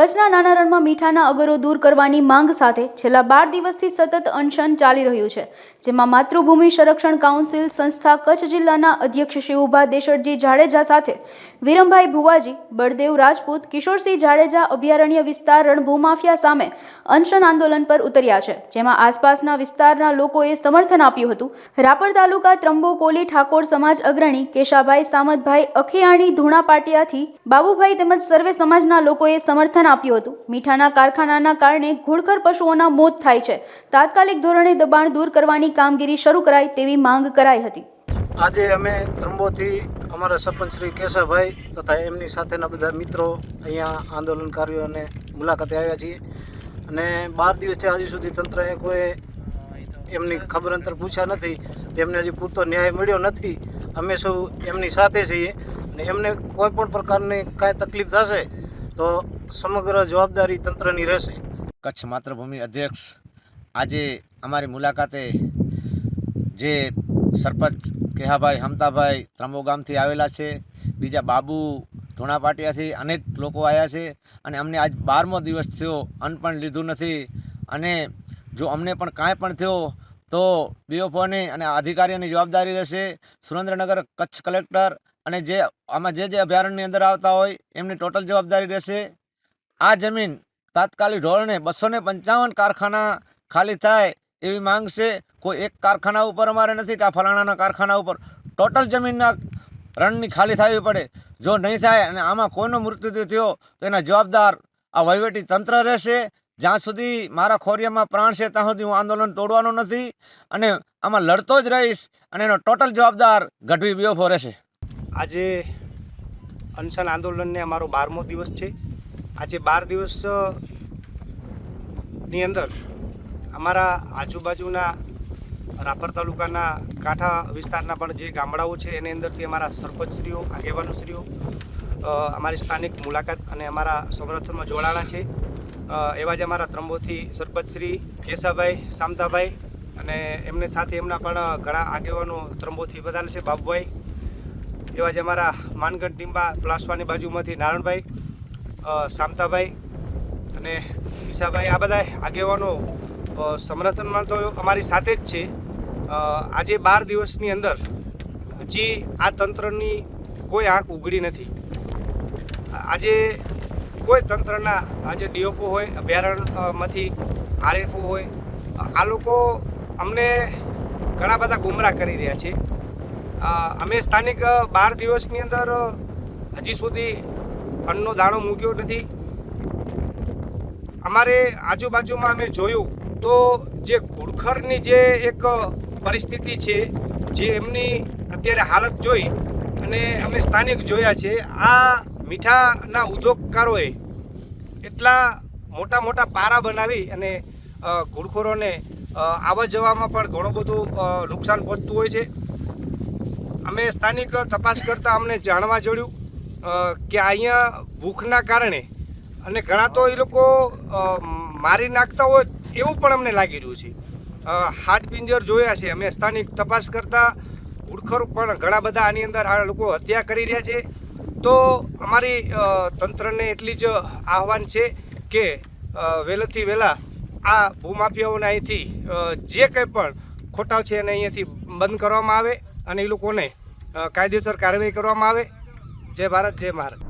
કચ્છના નાના રણમાં મીઠાના અગરો દૂર કરવાની માંગ સાથે છેલ્લા 12 દિવસથી સતત અનશન ચાલી રહ્યું છે, જેમાં માતૃભૂમિ સંરક્ષણ કાઉન્સિલ સંસ્થા કચ્છ જિલ્લાના અધ્યક્ષ શિવુભા દેશરજી જાડેજા સાથે વિરમભાઈ ભુવાજી, બળદેવ રાજપૂત, કિશોરસિંહ જાડેજા અભયારણ્ય વિસ્તાર રણ ભૂમાફિયા સામે અનશન આંદોલન પર ઉતર્યા છે, જેમાં આસપાસના વિસ્તારના લોકોએ સમર્થન આપ્યું હતું। રાપર તાલુકા ત્રંબોકોલી ઠાકોર સમાજ અગ્રણી કેશાભાઈ સામતભાઈ અખિયાણી ધૂણા પાટિયાથી બાબુભાઈ તેમજ સર્વે સમાજના લોકોએ સમર્થન આપ્યું હતું। મીઠાના કારખાનાના કારણે ઘુડખર પશુઓના મોત થાય છે, તાત્કાલિક ધોરણે દબાણ દૂર કરવાની કામગીરી શરૂ કરાય તેવી માંગ કરાઈ હતી। આજે અમે ત્રંબોથી અમારા સરપંચ શ્રી કેશાભાઈ તથા એમની સાથેના બધા મિત્રો અહીંયા આંદોલનકારીઓને મુલાકાતે આવ્યા છીએ અને 12 દિવસથી હજી સુધી તંત્રએ કોઈ એમની ખબર અંતર પૂછ્યા નથી, તેમને હજી પૂરતો ન્યાય મળ્યો નથી। અમે સૌ એમની સાથે છીએ અને એમને કોઈ પણ પ્રકારની કાંઈ તકલીફ થશે તો સમગ્ર જવાબદારી તંત્રની રહેશે। કચ્છ માતૃભૂમિ અધ્યક્ષ આજે અમારી મુલાકાતે જે સરપંચ કેહાભાઈ હમતાભાઈ ત્રંબો ગામથી આવેલા છે, બીજા બાબુ ધોણાપાટિયાથી અનેક લોકો આવ્યા છે અને અમને આજ 12મો દિવસ થયો, અન્ન પણ લીધું નથી અને જો અમને પણ કાંઈ પણ થયો તો બીઓફોની અને અધિકારીઓની જવાબદારી રહેશે। સુરેન્દ્રનગર કચ્છ કલેક્ટર અને જે આમાં જે અભયારણ્યની અંદર આવતા હોય એમની ટોટલ જવાબદારી રહેશે। આ જમીન તાત્કાલિક ધોરણે 255 કારખાના ખાલી થાય એવી માંગ છે। કોઈ એક કારખાના ઉપર અમારે નથી કે આ ફલાણાના કારખાના ઉપર ટોટલ જમીનના રણની ખાલી થવી પડે। જો નહીં થાય અને આમાં કોઈનો મૃત્યુ થયો તો એના જવાબદાર આ વહીવટી તંત્ર રહેશે। જ્યાં સુધી મારા ખોરિયામાં પ્રાણ છે ત્યાં સુધી હું આંદોલન તોડવાનો નથી અને આમાં લડતો જ રહીશ અને એનો ટોટલ જવાબદાર ગઢવી બીઓફો રહેશે। આજે અનશન આંદોલનને અમારો 12મો દિવસ છે। આજે 12 દિવસની અંદર અમારા આજુબાજુના રાપર તાલુકાના કાંઠા વિસ્તારના પણ જે ગામડાઓ છે એની અંદરથી અમારા સરપંચશ્રીઓ, આગેવાનોશ્રીઓ અમારી સ્થાનિક મુલાકાત અને અમારા સમર્થનમાં જોડાણા છે। એવા જ અમારા ત્રંબોથી સરપંચશ્રી કેશાભાઈ સામતાભાઈ અને એમને સાથે એમના પણ ઘણા આગેવાનો ત્રંબોથી વધારે છે, બાબુભાઈ। એવા જ અમારા માનગઢ ટીંબા પ્લાસવાની બાજુમાંથી નારણભાઈ, સામતાભાઈ અને ઈશાભાઈ, આ બધા આગેવાનો સમર્થનમાં તો અમારી સાથે જ છે। આજે 12 દિવસની અંદર હજી આ તંત્રની કોઈ આંખ ઉઘડી નથી। આજે કોઈ તંત્રના આજે ડીઓફઓ હોય, અભયારણ્યમાંથી આરએફઓ હોય, આ લોકો અમને ઘણા બધા ગુમરાહ કરી રહ્યા છે। અમે સ્થાનિક 12 દિવસની અંદર હજી સુધી અન્નનો દાણો મૂક્યો નથી। અમારે આજુબાજુમાં અમે જોયું તો જે ઘુડખરની જે એક પરિસ્થિતિ છે, જે એમની અત્યારે હાલત જોઈ અને અમે સ્થાનિક જોયા છે। આ મીઠાના ઉદ્યોગકારોએ એટલા મોટા મોટા પારા બનાવી અને ઘુડખોરોને આવવા જવામાં પણ ઘણું બધું નુકસાન પહોંચતું હોય છે। અમે સ્થાનિક તપાસ કરતાં અમને જાણવા જોડ્યું કે અહીંયા ભૂખના કારણે અને ઘણા તો એ લોકો મારી નાખતા હોય એવું પણ અમને લાગી રહ્યું છે। હાડપિંજર જોયા છે અમે સ્થાનિક તપાસ કરતાં, ઘુડખર પણ ઘણા બધા આની અંદર આ લોકો હત્યા કરી રહ્યા છે। તો અમારી તંત્રને એટલી જ આહવાન છે કે વહેલાથી વહેલા આ ભૂમાફિયાઓને અહીંથી જે કંઈ પણ ખોટાવ છે એને અહીંયાથી બંધ કરવામાં આવે અને એ લોકોને કાયદેસર કાર્યવાહી કરવામાં આવે। જય ભારત, જય મહારાજ।